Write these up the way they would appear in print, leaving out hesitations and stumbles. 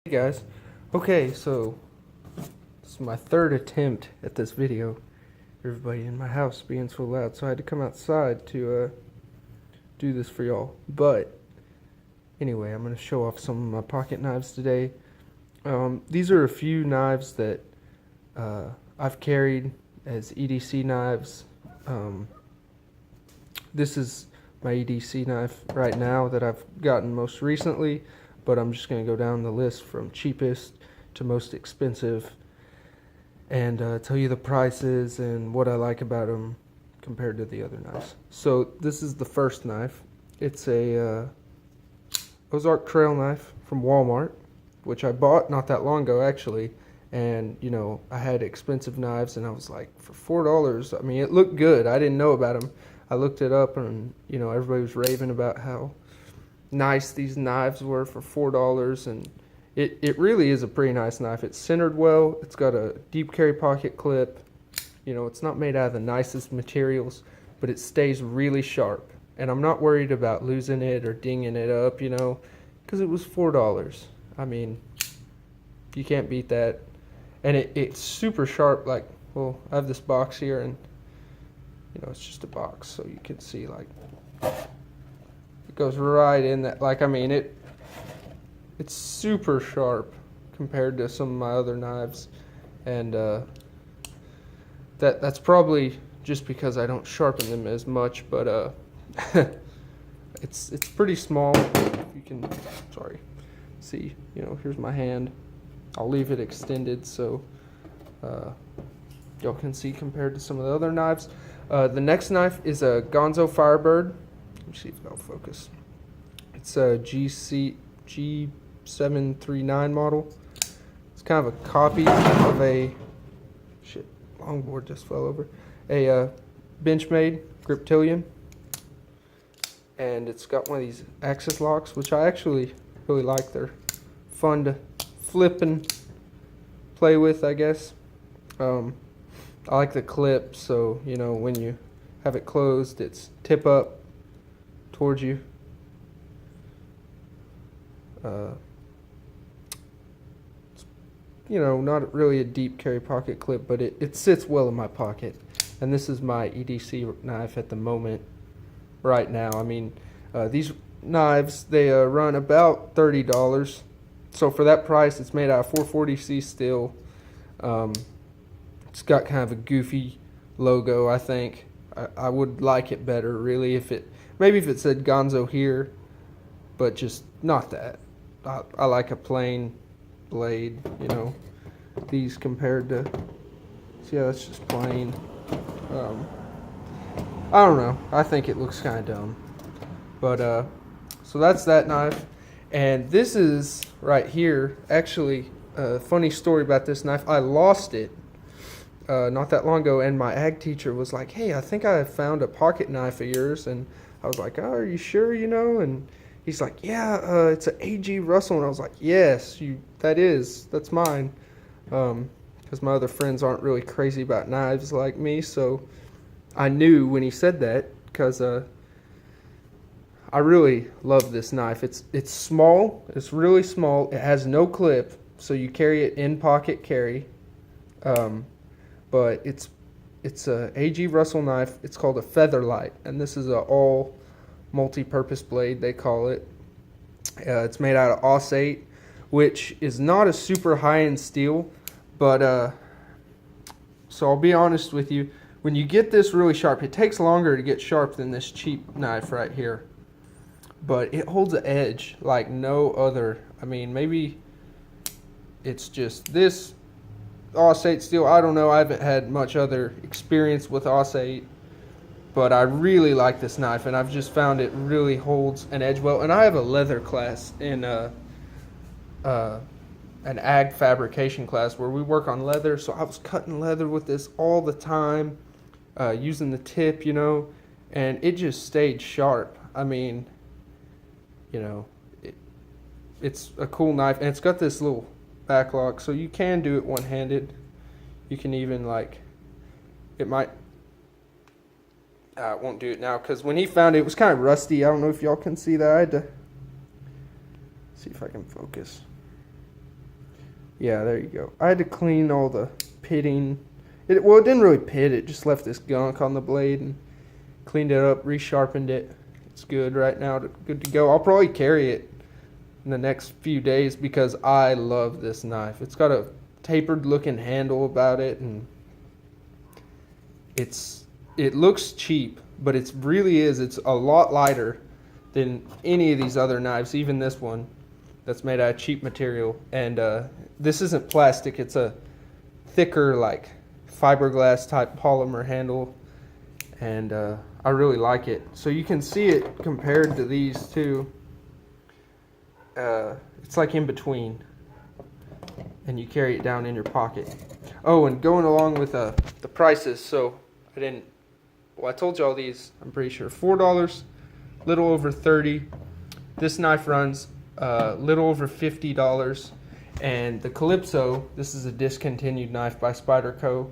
Hey guys, okay, so this is my third attempt at this video. Everybody in my house being so loud, so I had to come outside to do this for y'all. But anyway, I'm going to show off some of my pocket knives today. These are a few knives that I've carried as EDC knives. This is my EDC knife right now that I've gotten most recently, but I'm just going to go down the list from cheapest to most expensive and tell you the prices and what I like about them compared to the other knives. So this is the first knife. It's a Ozark trail knife from Walmart, which I bought not that long ago actually. And you know, I had expensive knives and I was like, for $4, I mean, it looked good. I didn't know about them. I looked it up and you know, everybody was raving about how nice these knives were for $4, and it really is a pretty nice knife. It's centered well. It's got a deep carry pocket clip. You know, it's not made out of the nicest materials, but it stays really sharp. And I'm not worried about losing it or dinging it up, you know, because it was $4. I mean, you can't beat that. And it's super sharp. Like, well, I have this box here, and you know, it's just a box, so you can see like it goes right in that. Like, I mean, it's super sharp compared to some of my other knives, and that's probably just because I don't sharpen them as much. But it's pretty small. You can see, you know, here's my hand. I'll leave it extended so y'all can see compared to some of the other knives. The next knife is a Gonzo Firebird. Let me see if it'll focus. It's a G739 model. It's kind of a copy of a longboard just fell over. A Benchmade Griptilian, and it's got one of these axis locks, which I actually really like. They're fun to flip and play with, I guess. I like the clip, so you know, when you have it closed, it's tip up towards you. You know, not really a deep carry pocket clip, but it sits well in my pocket. And this is my EDC knife at the moment, right now. I mean, these knives, they run about $30. So for that price, it's made out of 440C steel. It's got kind of a goofy logo, I think. I would like it better, really, if it said Gonzo here, but just not that. I like a plain blade, you know. These compared to, see how it's just plain. I don't know. I think it looks kind of dumb. But, so that's that knife. And this is right here, actually, a funny story about this knife. I lost it not that long ago, and my ag teacher was like, hey, I think I found a pocket knife of yours. And I was like, oh, are you sure, you know? And he's like, yeah, it's an A.G. Russell. And I was like, yes, that's mine. Because my other friends aren't really crazy about knives like me. So I knew when he said that, because I really love this knife. It's small. It's really small. It has no clip, so you carry it in pocket carry. But it's a A.G. Russell knife. It's called a Featherlight, and this is a all multi-purpose blade, they call it. It's made out of Aus-8, which is not a super high-end steel, but so I'll be honest with you, when you get this really sharp, it takes longer to get sharp than this cheap knife right here, but it holds an edge like no other. I mean, maybe it's just this Aus-8 steel. I don't know. I haven't had much other experience with Aus-8. But I really like this knife, and I've just found it really holds an edge well. And I have a leather class in an ag fabrication class where we work on leather. So I was cutting leather with this all the time, using the tip, you know, and it just stayed sharp. I mean, you know, it's a cool knife, and it's got this little back lock, so you can do it one-handed. You can even, like, it might... I won't do it now because when he found it, it was kind of rusty. I don't know if y'all can see that. I had to see if I can focus. Yeah, there you go. I had to clean all the pitting. Well, it didn't really pit. It just left this gunk on the blade and cleaned it up, resharpened it. It's good right now. Good to go. I'll probably carry it in the next few days because I love this knife. It's got a tapered looking handle about it, and it looks cheap, but it really is. It's a lot lighter than any of these other knives, even this one that's made out of cheap material. And this isn't plastic. It's a thicker, like fiberglass type polymer handle, and I really like it. So you can see it compared to these two. It's like in between, and you carry it down in your pocket. Oh, and going along with the prices, so I told you all these, I'm pretty sure. $4, little over $30. This knife runs little over $50. And the Calypso, this is a discontinued knife by Spyderco.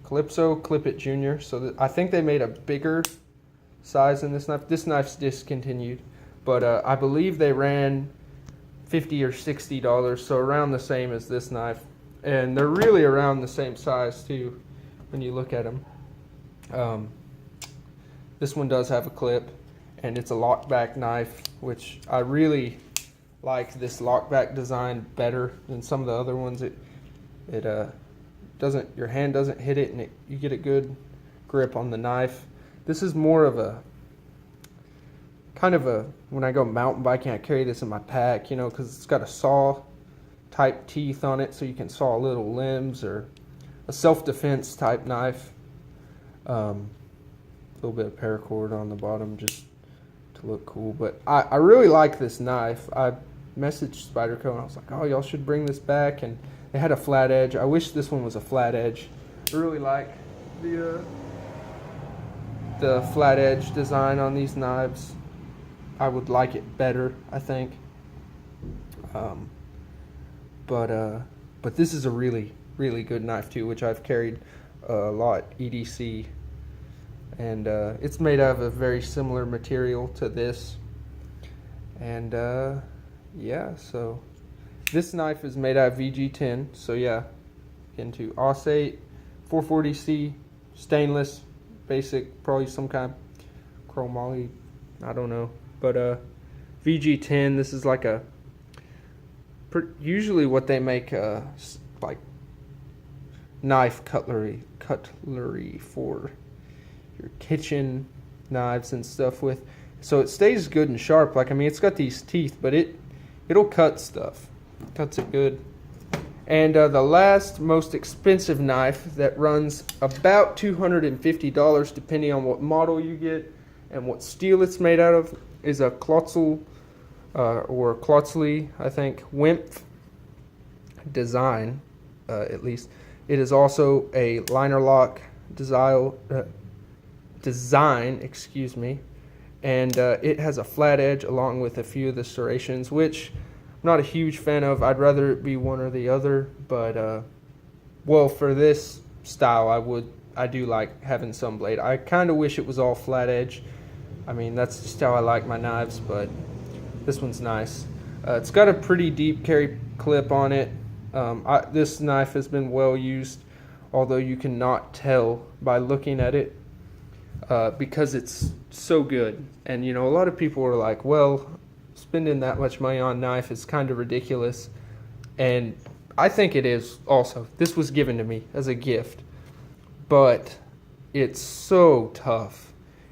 Calypso Clip It Junior. So I think they made a bigger size in this knife. This knife's discontinued, but I believe they ran $50 or $60, so around the same as this knife. And they're really around the same size too when you look at them. This one does have a clip, and it's a lockback knife, which I really like this lockback design better than some of the other ones. It doesn't, your hand doesn't hit it, and you get a good grip on the knife. This is more of a kind of a, when I go mountain biking, I carry this in my pack, you know, because it's got a saw type teeth on it, so you can saw little limbs, or a self-defense type knife. A little bit of paracord on the bottom just to look cool, but I really like this knife. I messaged Spyderco and I was like, oh, y'all should bring this back, and they had a flat edge. I wish this one was a flat edge. I really like the flat edge design on these knives. I would like it better, I think. But this is a really, really good knife too, which I've carried a lot, EDC. And it's made out of a very similar material to this. And yeah, so this knife is made out of VG10. So yeah, into Aussate, 440C, stainless, basic, probably some kind of chromoly, I don't know. But VG10, this is like usually what they make like knife cutlery for your kitchen knives and stuff with. So it stays good and sharp. Like, I mean, it's got these teeth, but it'll cut stuff. Cuts it good. And the last most expensive knife that runs about $250 depending on what model you get and what steel it's made out of is a Klotzel or Klotzli, I think, Wimpf design, at least. It is also a liner lock design, excuse me, and it has a flat edge along with a few of the serrations, which I'm not a huge fan of. I'd rather it be one or the other, but well, for this style, I do like having some blade. I kind of wish it was all flat edge. I mean, that's just how I like my knives, but this one's nice. It's got a pretty deep carry clip on it. This knife has been well used, although you cannot tell by looking at it because it's so good. And you know, a lot of people are like, well, spending that much money on a knife is kind of ridiculous, and I think it is also. This was given to me as a gift, but it's so tough.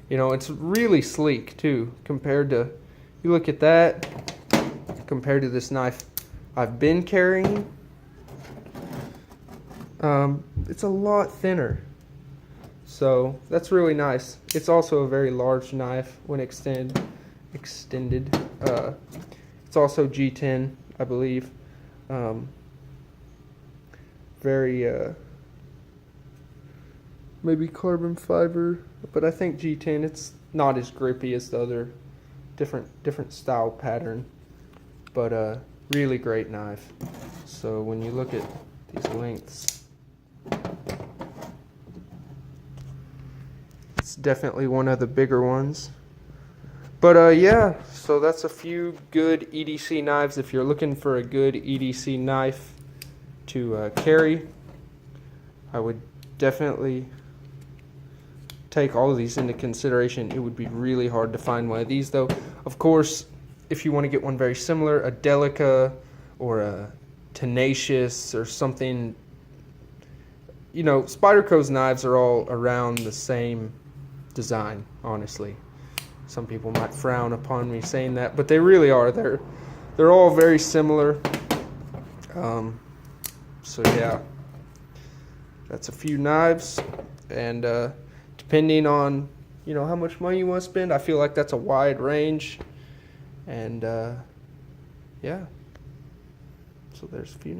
You know, it's really sleek too compared to, you look at that compared to this knife I've been carrying. It's a lot thinner, so that's really nice. It's also a very large knife when extended. It's also G10, I believe. Very maybe carbon fiber, but I think G10. It's not as grippy as the other, different style pattern, but really great knife. So when you look at these lengths, it's definitely one of the bigger ones. But yeah, so that's a few good EDC knives. If you're looking for a good EDC knife to carry, I would definitely take all of these into consideration. It would be really hard to find one of these though. Of course, if you want to get one very similar, a Delica or a Tenacious or something, you know, Spyderco's knives are all around the same design, honestly. Some people might frown upon me saying that, but they really are. They're all very similar. So yeah, that's a few knives, and depending on, you know, how much money you want to spend, I feel like that's a wide range. And yeah, so there's a few.